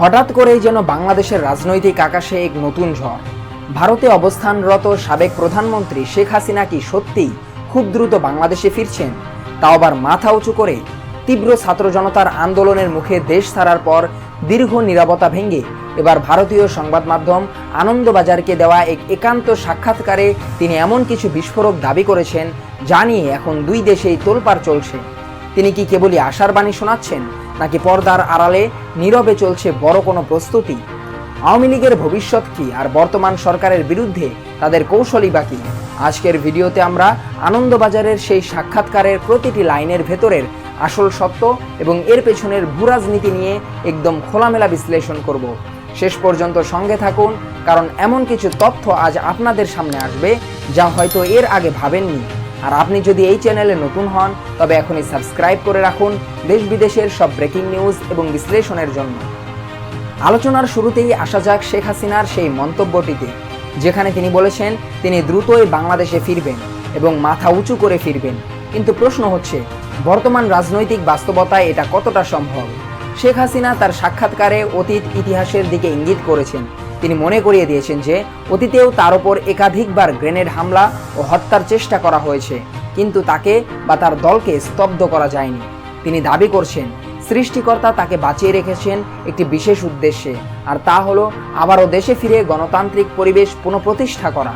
হঠাৎ করেই যেন বাংলাদেশের রাজনৈতিক আকাশে এক নতুন ঝড়। ভারতে অবস্থানরত সাবেক প্রধানমন্ত্রী শেখ হাসিনা কি সত্যিই খুব দ্রুত বাংলাদেশে ফিরছেন, তাও আবার মাথা উঁচু করে? তীব্র ছাত্র জনতার আন্দোলনের মুখে দেশ ছাড়ার পর দীর্ঘ নীরবতা ভেঙে এবার ভারতীয় সংবাদ মাধ্যম আনন্দবাজারকে দেওয়া এক একান্ত সাক্ষাৎকারে তিনি এমন কিছু বিস্ফোরক দাবি করেছেন যা নিয়ে এখন দুই দেশেই তোলপাড় চলছে। তিনি কি কেবলই আশার বাণী শোনাচ্ছেন, নাকি পর্দার আড়ালে নীরবে চলছে বড় কোনো প্রস্তুতি? আওয়ামী লীগের ভবিষ্যৎ কি, আর বর্তমান সরকারের বিরুদ্ধে তাদের কৌশলই বা কি? আজকের ভিডিওতে আমরা আনন্দবাজারের সেই সাক্ষাৎকারের প্রতিটি লাইনের ভেতরের আসল সত্য এবং এর পেছনের ভূরাজনীতি নিয়ে একদম খোলামেলা বিশ্লেষণ করব। শেষ পর্যন্ত সঙ্গে থাকুন, কারণ এমন কিছু তথ্য আজ আপনাদের সামনে আসবে যা হয়তো এর আগে ভাবেননি। আর আপনি যদি এই চ্যানেলে নতুন হন, তবে এখনই সাবস্ক্রাইব করে রাখুন দেশ বিদেশের সব ব্রেকিং নিউজ এবং বিশ্লেষণের জন্য। আলোচনার শুরুতেই আসা যাক শেখ হাসিনার সেই মন্তব্যটিতে, যেখানে তিনি বলেছেন তিনি দ্রুতই বাংলাদেশে ফিরবেন এবং মাথা উঁচু করে ফিরবেন। কিন্তু প্রশ্ন হচ্ছে, বর্তমান রাজনৈতিক বাস্তবতায় এটা কতটা সম্ভব? শেখ হাসিনা তার সাক্ষাৎকারে অতীত ইতিহাসের দিকে ইঙ্গিত করেছেন। তিনি মনে করিয়ে দিয়েছেন যে অতীতেও তার উপর একাধিকবার গ্রেনেড হামলা ও হত্যার চেষ্টা করা হয়েছে, কিন্তু তাকে বা তার দলকে স্তব্ধ করা যায়নি। তিনি দাবি করছেন সৃষ্টিকর্তা তাকে বাঁচিয়ে রেখেছেন একটি বিশেষ উদ্দেশ্যে, আর তা হলো আবারও দেশে ফিরে গণতান্ত্রিক পরিবেশ পুনঃপ্রতিষ্ঠা করা।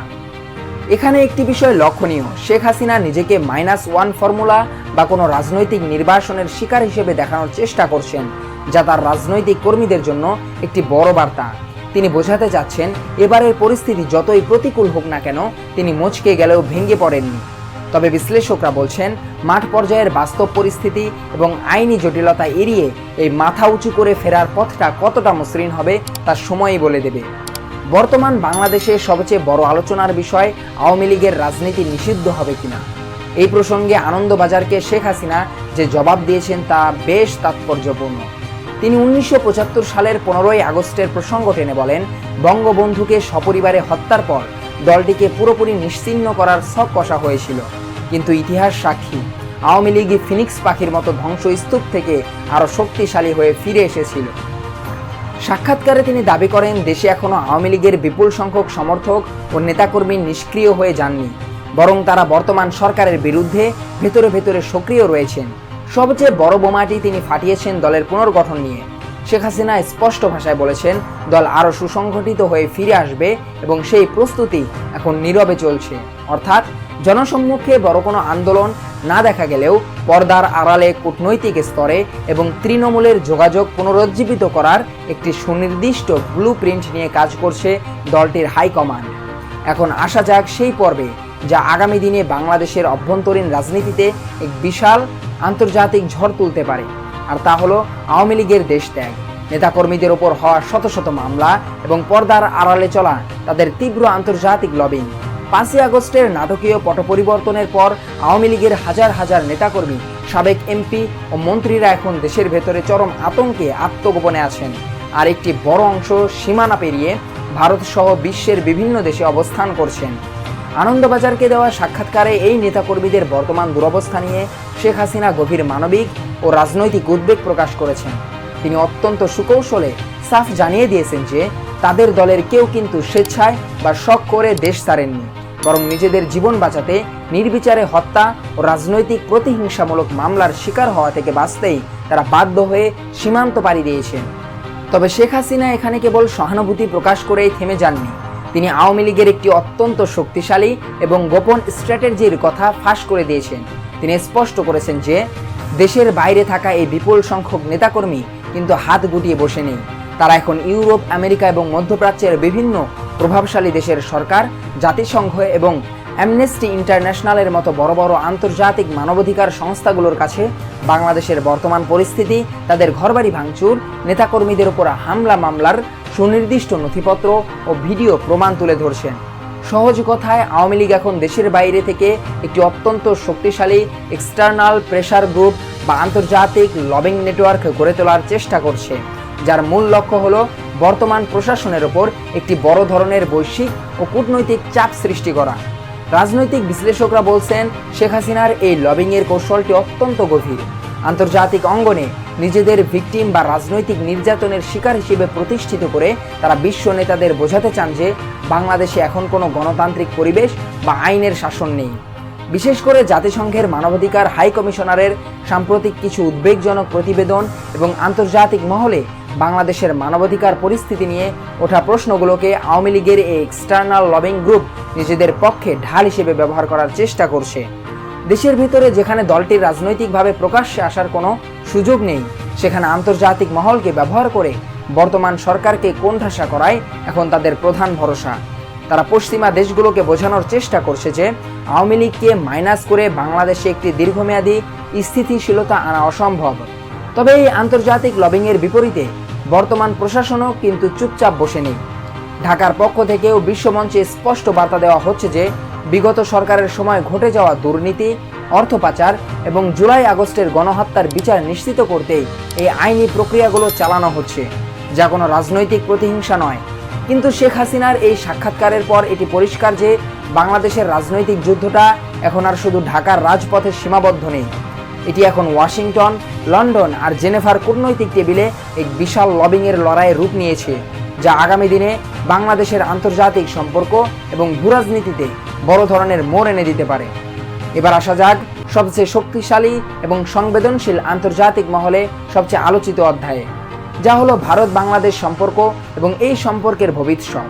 এখানে একটি বিষয় লক্ষণীয়, শেখ হাসিনা নিজেকে -1 ফর্মুলা বা কোনো রাজনৈতিক নির্বাসনের শিকার হিসেবে দেখানোর চেষ্টা করছেন, যা তার রাজনৈতিক কর্মীদের জন্য একটি বড় বার্তা। তিনি বোঝাতে চাচ্ছেন এবারের পরিস্থিতি যতই প্রতিকূল হোক না কেন, তিনি মচকে গেলেও ভেঙে পড়েননি। তবে বিশ্লেষকরা বলছেন মাঠ পর্যায়ের বাস্তব পরিস্থিতি এবং আইনি জটিলতা এড়িয়ে এই মাথা উঁচু করে ফেরার পথটা কতটা মসৃণ হবে তা সময়ই বলে দেবে। বর্তমান বাংলাদেশে সবচেয়ে বড় আলোচনার বিষয় আওয়ামী লীগের রাজনীতি নিষিদ্ধ হবে কিনা। এই প্রসঙ্গে আনন্দবাজারকে শেখ হাসিনা যে জবাব দিয়েছেন তা বেশ তাৎপর্যপূর্ণ। তিনি 1975 সালের 15ই আগস্টের প্রসঙ্গ টেনে বলেন, বঙ্গবন্ধুকে সপরিবারে হত্যার পর দলটিকে পুরোপুরি নিশ্চিহ্ন করার ছক কষা হয়েছিল, কিন্তু ইতিহাস সাক্ষী আওয়ামী লীগ ফিনিক্স পাখির মতো ধ্বংসস্তূপ থেকে আরও শক্তিশালী হয়ে ফিরে এসেছিল। সাক্ষাৎকারে তিনি দাবি করেন দেশে এখনও আওয়ামী লীগের বিপুল সংখ্যক সমর্থক ও নেতাকর্মী নিষ্ক্রিয় হয়ে যাননি, বরং তারা বর্তমান সরকারের বিরুদ্ধে ভেতরে ভেতরে সক্রিয় রয়েছেন। সবচেয়ে বড় বোমাটি তিনি ফাটিয়েছেন দলের পুনর্গঠন নিয়ে। শেখ হাসিনা স্পষ্ট ভাষায় বলেছেন দল আরও সুসংগঠিত হয়ে ফিরে আসবে এবং সেই প্রস্তুতি এখন নীরবে চলছে। অর্থাৎ জনসম্মুখে বড় কোনো আন্দোলন না দেখা গেলেও পর্দার আড়ালে কূটনৈতিক স্তরে এবং তৃণমূলের যোগাযোগ পুনরুজ্জীবিত করার একটি সুনির্দিষ্ট ব্লুপ্রিন্ট নিয়ে কাজ করছে দলটির হাইকমান্ড। এখন আসা যাক সেই পর্বে যা আগামী দিনে বাংলাদেশের অভ্যন্তরীণ রাজনীতিতে এক বিশাল আন্তর্জাতিক ঝড় তুলতে পারে, আর তা হলো আওয়ামী লীগের দেশত্যাগ, নেতাকর্মীদের ওপর হওয়া শত শত মামলা এবং পর্দার আড়ালে চলা তাদের তীব্র আন্তর্জাতিক লবিং। 5ই আগস্টের নাটকীয় পট পরিবর্তনের পর আওয়ামী লীগের হাজার হাজার নেতাকর্মী, সাবেক এমপি ও মন্ত্রীরা এখন দেশের ভেতরে চরম আতঙ্কে আত্মগোপনে আছেন, আর একটি বড় অংশ সীমানা পেরিয়ে ভারত সহ বিশ্বের বিভিন্ন দেশে অবস্থান করছেন। আনন্দবাজারকে দেওয়া সাক্ষাৎকারে এই নেতাকর্মীদের বর্তমান দুরবস্থা নিয়ে শেখ হাসিনা গভীর মানবিক ও রাজনৈতিক উদ্বেগ প্রকাশ করেছেন। তিনি অত্যন্ত সুকৌশলে সাফ জানিয়ে দিয়েছেন যে তাদের দলের কেউ কিন্তু স্বেচ্ছায় বা শখ করে দেশ ছাড়েননি, বরং নিজেদের জীবন বাঁচাতে নির্বিচারে হত্যা ও রাজনৈতিক প্রতিহিংসামূলক মামলার শিকার হওয়া থেকে বাঁচতেই তারা বাধ্য হয়ে সীমান্ত পাড়ি দিয়েছেন। তবে শেখ হাসিনা এখানে কেবল সহানুভূতি প্রকাশ করেই থেমে যাননি। তিনি আওয়ামী লীগের একটি অত্যন্ত শক্তিশালী এবং গোপন স্ট্র্যাটেজির কথা ফাঁস করে দিয়েছেন। তিনি স্পষ্ট করেছেন যে দেশের বাইরে থাকা এই বিপুল সংখ্যক নেতাকর্মী কিন্তু হাত গুটিয়ে বসে নেই। তারা এখন ইউরোপ, আমেরিকা এবং মধ্যপ্রাচ্যের বিভিন্ন প্রভাবশালী দেশের সরকার, জাতিসংঘ এবং অ্যামনেস্টি ইন্টারন্যাশনালের মতো বড় বড় আন্তর্জাতিক মানবাধিকার সংস্থাগুলোর কাছে বাংলাদেশের বর্তমান পরিস্থিতি, তাদের ঘরবাড়ি ভাঙচুর, নেতাকর্মীদের উপর হামলা মামলার সুনির্দিষ্ট নথিপত্র ও ভিডিও প্রমাণ তুলে ধরছেন। সহজ কথায় আওয়ামী লীগ এখন দেশের বাইরে থেকে একটি অত্যন্ত শক্তিশালী এক্সটার্নাল প্রেসার গ্রুপ বা আন্তর্জাতিক লবিং নেটওয়ার্ক গড়ে তোলার চেষ্টা করছে, যার মূল লক্ষ্য হলো বর্তমান প্রশাসনের ওপর একটি বড় ধরনের বৈশ্বিক ও কূটনৈতিক চাপ সৃষ্টি করা। রাজনৈতিক বিশ্লেষকরা বলছেন শেখ হাসিনার এই লবিংয়ের কৌশলটি অত্যন্ত গভীর। আন্তর্জাতিক অঙ্গনে নিজেদের ভিকটিম বা রাজনৈতিক নির্যাতনের শিকার হিসেবে প্রতিষ্ঠিত করে তারা বিশ্ব নেতাদের বোঝাতে চান যে বাংলাদেশে এখন কোনো গণতান্ত্রিক পরিবেশ বা আইনের শাসন নেই। বিশেষ করে জাতিসংঘের মানবাধিকার হাই কমিশনারের সাম্প্রতিক কিছু উদ্বেগজনক প্রতিবেদন এবং আন্তর্জাতিক মহলে বাংলাদেশের মানবাধিকার পরিস্থিতি নিয়ে ওঠা প্রশ্নগুলোকে আওয়ামী লীগের এই এক্সটার্নাল লবিং গ্রুপ নিজেদের পক্ষে ঢাল হিসেবে ব্যবহার করার চেষ্টা করছে। দেশের ভিতরে যেখানে দলটির রাজনৈতিকভাবে প্রকাশ্যে আসার কোনো সুযোগ নেই, সেখানে আন্তর্জাতিক মহলকে ব্যবহার করে বর্তমান সরকারকে কোণঠাসা করাই এখন তাদের প্রধান ভরসা। তারা পশ্চিমা দেশগুলোকে বোঝানোর চেষ্টা করছে যে আওয়ামী লীগকে মাইনাস করে বাংলাদেশে একটি দীর্ঘমেয়াদী স্থিতিশীলতা আনা অসম্ভব। তবে এই আন্তর্জাতিক লবিংয়ের বিপরীতে বর্তমান প্রশাসনও কিন্তু চুপচাপ বসে নেই। ঢাকার পক্ষ থেকেও বিশ্বমঞ্চে স্পষ্ট বার্তা দেওয়া হচ্ছে যে বিগত সরকারের সময় ঘটে যাওয়া দুর্নীতি, অর্থ পাচার এবং জুলাই আগস্টের গণহত্যার বিচার নিশ্চিত করতেই এই আইনি প্রক্রিয়াগুলো চালানো হচ্ছে, যা কোনো রাজনৈতিক প্রতিহিংসা নয়। কিন্তু শেখ হাসিনার এই সাক্ষাৎকারের পর এটি পরিষ্কার যে বাংলাদেশের রাজনৈতিক যুদ্ধটা এখন আর শুধু ঢাকার রাজপথে সীমাবদ্ধ নেই। এটি এখন ওয়াশিংটন, লন্ডন আর জেনেভার কূটনৈতিক টেবিলে এক বিশাল লবিংয়ের লড়াইয়ের রূপ নিয়েছে, যা আগামী দিনে বাংলাদেশের আন্তর্জাতিক সম্পর্ক এবং ভূরাজনীতিতে বড় ধরনের মোড় এনে দিতে পারে। এবার আসা যাক সবচেয়ে শক্তিশালী এবং সংবেদনশীল আন্তর্জাতিক মহলে সবচেয়ে আলোচিত অধ্যায়ে, যা হলো ভারত বাংলাদেশ সম্পর্ক এবং এই সম্পর্কের ভবিষ্যৎ।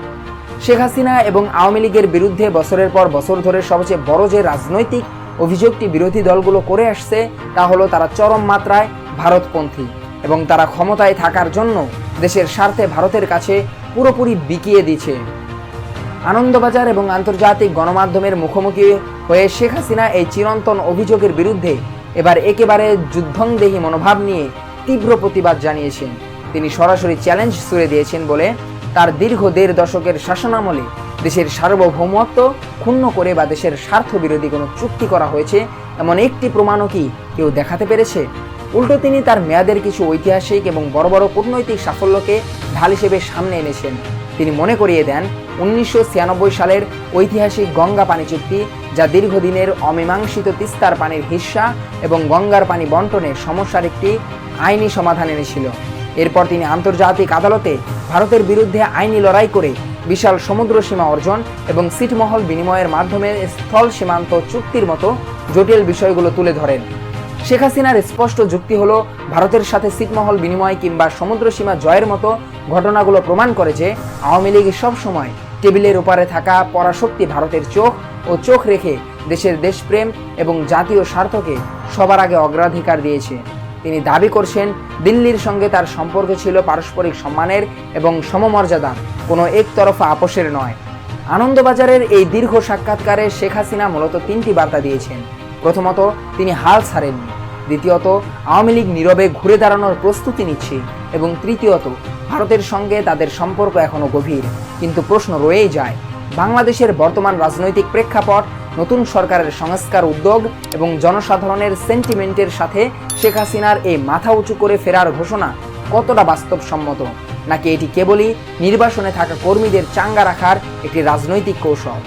শেখ হাসিনা এবং আওয়ামী লীগের বিরুদ্ধে বছরের পর বছর ধরে সবচেয়ে বড় যে রাজনৈতিক অভিযোগটি বিরোধী দলগুলো করে আসছে তা হলো তারা চরম মাত্রায় ভারতপন্থী এবং তারা ক্ষমতায় থাকার জন্য দেশের স্বার্থে ভারতের কাছে পুরোপুরি বিকিয়ে দিচ্ছে। আনন্দবাজার এবং আন্তর্জাতিক গণমাধ্যমের মুখোমুখি হয়ে শেখ হাসিনা এই চিরন্তন অভিযোগের বিরুদ্ধে এবার একেবারে যুদ্ধংদেহী মনোভাব নিয়ে তীব্র প্রতিবাদ জানিয়েছেন। তিনি সরাসরি চ্যালেঞ্জ ছুড়ে দিয়েছেন বলে তার দীর্ঘ ১.৫ দশকের শাসনামলে দেশের সার্বভৌমত্ব ক্ষুণ্ণ করে বা দেশের স্বার্থ বিরোধী কোনো চুক্তি করা হয়েছে এমন একটি প্রমাণও কি কেউ দেখাতে পেরেছে? উল্টো তিনি তার মেয়াদের কিছু ঐতিহাসিক এবং বড় বড় কূটনৈতিক সাফল্যকে ঢাল হিসেবে সামনে এনেছেন। তিনি মনে করিয়ে দেন ১৯৯৬ সালের ঐতিহাসিক গঙ্গা পানি চুক্তি, যা দীর্ঘদিনের অমীমাংসিত তিস্তার পানির হিস্সা এবং গঙ্গার পানি বন্টনের সমস্যার একটি আইনি সমাধান এনেছিল। এরপর তিনি আন্তর্জাতিক আদালতে ভারতের বিরুদ্ধে আইনি লড়াই করে বিশাল সমুদ্র সীমা অর্জন এবং ছিটমহল বিনিময়ের মাধ্যমে স্থল সীমান্ত চুক্তির মতো জটিল বিষয়গুলো তুলে ধরেন। শেখ হাসিনার স্পষ্ট যুক্তি হলো ভারতের সাথে ছিটমহল বিনিময় কিংবা সমুদ্র সীমা জয়ের মতো ঘটনাগুলো প্রমাণ করে যে আওয়ামী লীগ সবসময় টেবিলের ওপারে থাকা পরাশক্তি ভারতের চোখ রেখে দেশের দেশপ্রেম এবং জাতীয় স্বার্থকে সবার আগে অগ্রাধিকার দিয়েছে। তিনি দাবি করছেন দিল্লির সঙ্গে তার সম্পর্ক ছিল পারস্পরিক সম্মানের এবং সমমর্যাদার, কোনো একতরফা আপোষের নয়। আনন্দবাজারের এই দীর্ঘ সাক্ষাৎকারে শেখ হাসিনা মূলত ৩টি বার্তা দিয়েছেন। প্রথমত, তিনি হাল ছাড়েননি। দ্বিতীয়ত, আওয়ামী লীগ নীরবে ঘুরে দাঁড়ানোর প্রস্তুতি নিচ্ছে। এবং তৃতীয়ত, ভারতের সঙ্গে তাদের সম্পর্ক এখনো গভীর। কিন্তু প্রশ্ন রয়েই যায়, বাংলাদেশের বর্তমান রাজনৈতিক প্রেক্ষাপট, নতুন সরকারের সংস্কার উদ্যোগ এবং জনসাধারণের সেন্টিমেন্টের সাথে শেখ হাসিনার এই মাথা উঁচু করে ফেরার ঘোষণা কতটা বাস্তবসম্মত, নাকি এটি কেবলই নির্বাসনে থাকা কর্মীদের চাঙ্গা রাখার একটি রাজনৈতিক কৌশল?